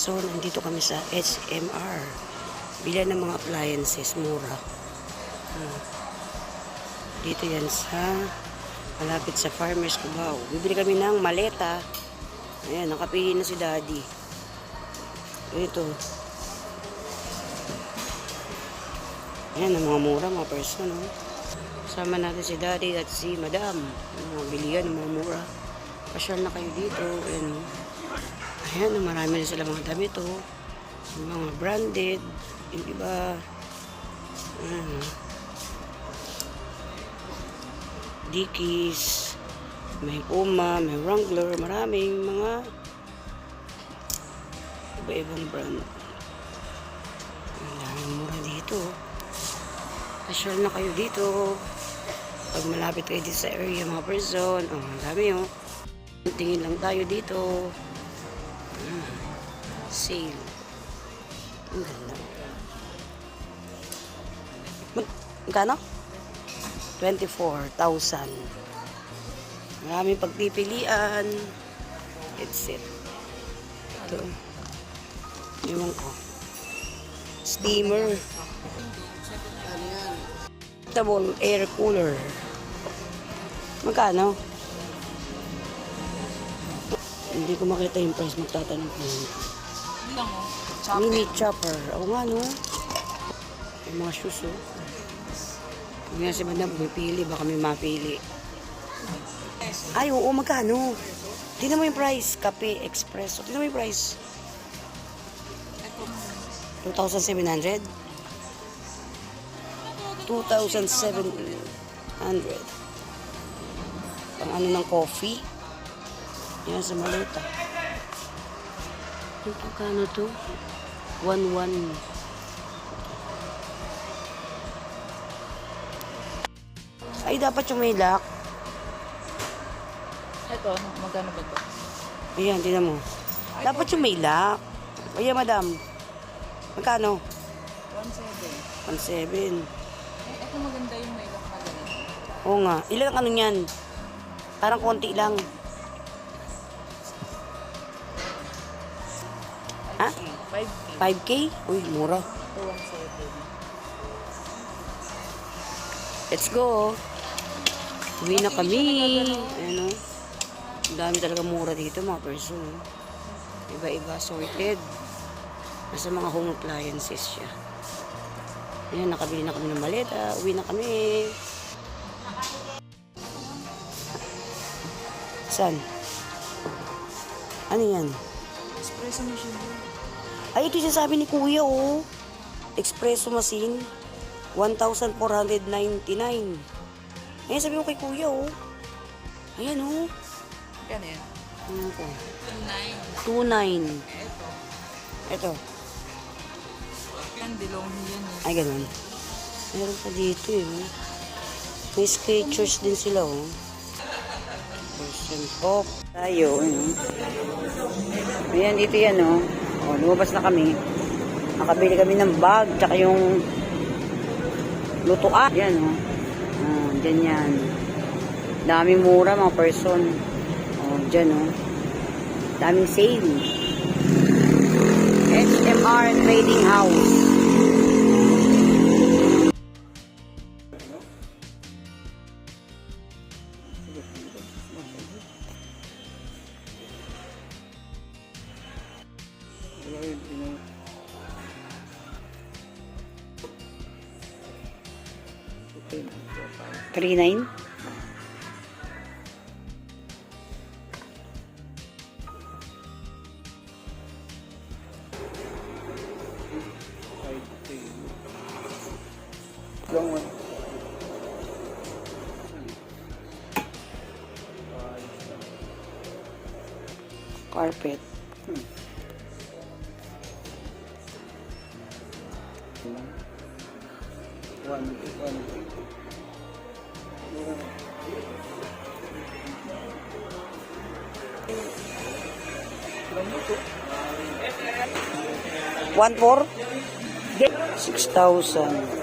So, nandito kami sa HMR. Bila ng mga appliances, mura. Dito yan sa malapit sa Farmers Cubao. Bibili kami ng maleta. Ayan, nakapili na si Daddy. Ito. Ayan, ang mga mura, mga person. Sama natin si Daddy at si Madam. Mga bilihan ng mga mura. Pasyal na kayo dito. Ayan, marami na sila mga damit. Mga branded. Yung iba. Dickies. May Puma, may Wrangler. Maraming mga iba-ibang brand. Ang daming mura dito. Pasyal na kayo dito. Pag malapit kayo dito sa area, mga person. Ang dami tingin lang tayo dito. Sale. Ang ganda. Magkano? 24,000. Maraming pagpipilian. Headset. Ito. Ewan ko. Steamer. Portable air cooler. Magkano? Hindi ko makita yung price. Magtatanong ko. Mini chopper. Oo nga, no? Yung mga shoes, Yung nga si Madam, pumipili. Baka may mapili. Ay, oo, magkano? Tignan mo yung price. Kape, espresso. Tignan mo yung price. 2,700? 2,700. Pang ano ng coffee? Yan, sa maleta. Yung pagkano to? 1,100. Ay, dapat yung may lock. Ito, magkano ba ito? Ayan, tignan mo. Dapat yung may lock. Ayan, Madam. Magkano? 1,700. 1,700. Ito maganda yung may lock na ganito. Oo nga. Ilan ano yan? Parang konti lang. Ha? 5K. 5K? Uy, mura. Ito 1,700. Let's go. Uwi na kami. Ayan, ang dami talaga mura dito, mga person. Iba-iba, sorted. Nasa mga home appliances siya. Ayan, nakabili na kami ng maleta. Uwi na kami. Saan? Ano yan? Espresso machine. Ay, ito yung sabi ni Kuya, Espresso machine. 1,499. Ayan, sabi ko kay Kuya, Ayan, Magkano yan? Ano po? 2,900. 2,900. Ito. Yan, DeLonghi yan. Ay, ganun. Meron pa dito, May Skechers din sila, Person Pop. Tayo, Ayan, dito yan, lumabas na kami. Nakabili kami ng bag, tsaka yung lutuan. Yan, dyan yan. Daming mura, mga person. Dyan, daming sale. HMR Trading House. $3,900. Long one. Carpet. One. One for 6,000.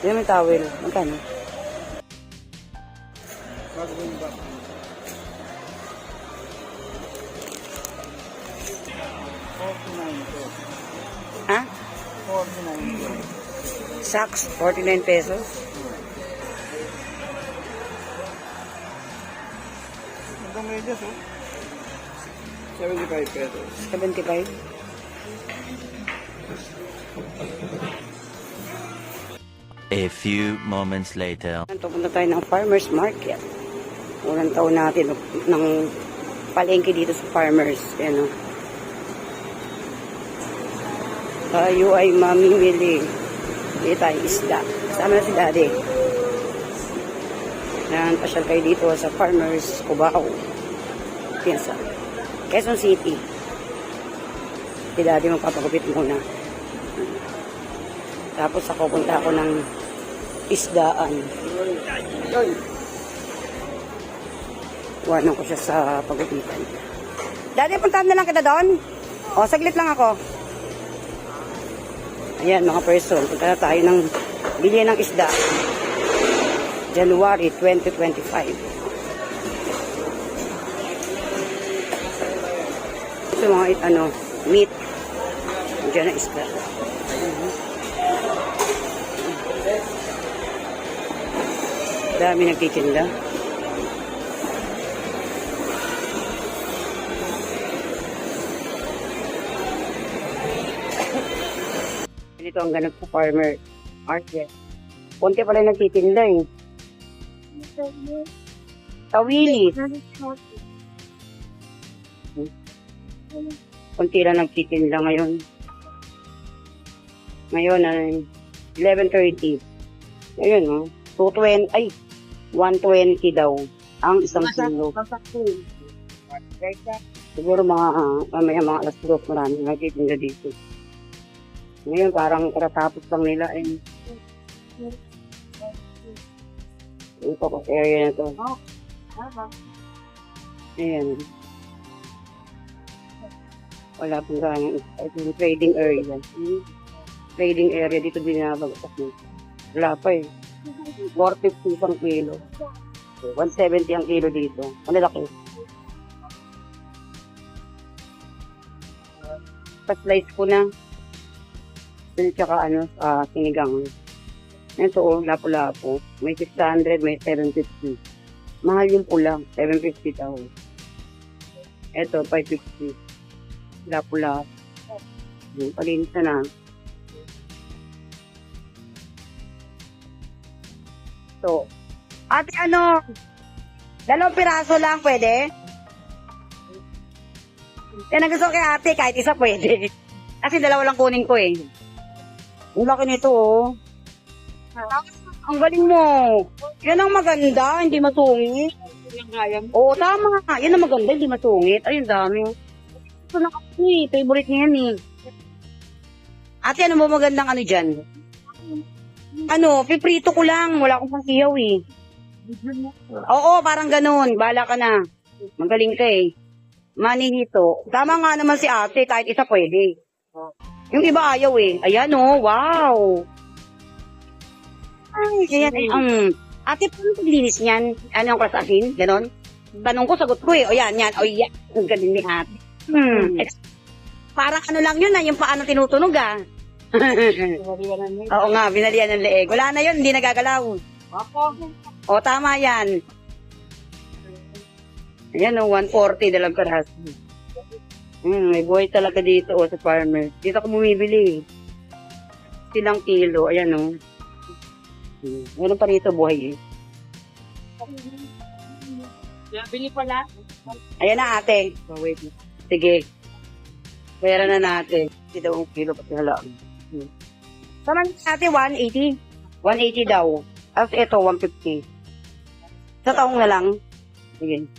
Yan may towel. Magkano? Ha? 49. Socks, 49 pesos. Hanggang medyas, oh. 75 pesos. 75. A few moments later. Pupunta tayo ng farmer's market. Unang taon natin ng palengke dito sa farmers. Yan o. Tayo ay mamimili. Dito tayo isda. Kasama na si daddy. Yan, pasyal kayo dito sa farmers Cubao. Yan sa Quezon City. Si daddy magpapagupit muna. Tapos ako punta ako ng isdaan. Iwanan ko siya sa pagupitan. Daddy, puntahan na lang kita doon. O, saglit lang ako. Ayan, mga person. Punta na tayo ng bilhin ng isda. January 2025. Ito mga, meat. Diyan na isda. Dami nagtitinda. Ito ang ganap sa farmer market. Konti pala nagtitinda eh. Tawili. Konti lang nagtitinda ngayon. Ngayon ay 11:30. Ayun oh. 220, ay, 120 daw ang isang kilo. Siguro mamaya mga alas 2 marami nagtitinda dito. Ngayon parang karatapos lang nila eh. Ito ko area na to. Ayan. Wala pong ganyan. Ito yung trading area. Trading area dito din nabagsak nito. Wala pa eh. 450 isang kilo. 170 ang kilo dito. Ano laki? Pa-slice ko na. Tsaka sinigang. Ito lapo-lapo. May 600, may 750. Mahal yung pula. 750 daw. Ito, 550. Lapo-lapo. Palinis na. So, ate dalawang piraso lang pwede? Yan ang gusto kay ate, kahit isa pwede. Kasi dalawa lang kunin ko eh. Ang laki nito oh. Ang galing mo. Yan ang maganda, hindi masungit. Oo, tama. Yan ang maganda, hindi masungit. Ayun, dami. Ito na kasi, favorite niya yan eh. Ate, ano mo magandang dyan? Piprito ko lang. Wala akong pangsiyaw eh. Oo, parang ganun. Bala ka na. Magaling ka eh. Manihito. Tama nga naman si ate, kahit isa pwede. Yung iba ayaw eh. Ayan oh, wow. Ay, ayan eh. Ate, paano paglinis niyan? Ano ang klasasin? Ganon? Tanong ko, sagot ko eh. O yan, yan. O yan. Ang galing ni ate. Parang lang yun yung paano tinutunog ah. Oo nga, binalian ng leeg. Wala na yun, hindi nagagalaw. O, tama yan. Ayan o, 140 dalang karas. May buhay talaga dito sa farmer. Dito ako bumibili. Silang kilo, ayan o. Meron pa rito buhay eh. Bili pala. Ayan na ate. Wait. Sige. Pera na natin. Hindi daw ang kilo pati halaan. Sama natin 180. 180 daw. Tapos ito 150. Sa taong na lang. Sige.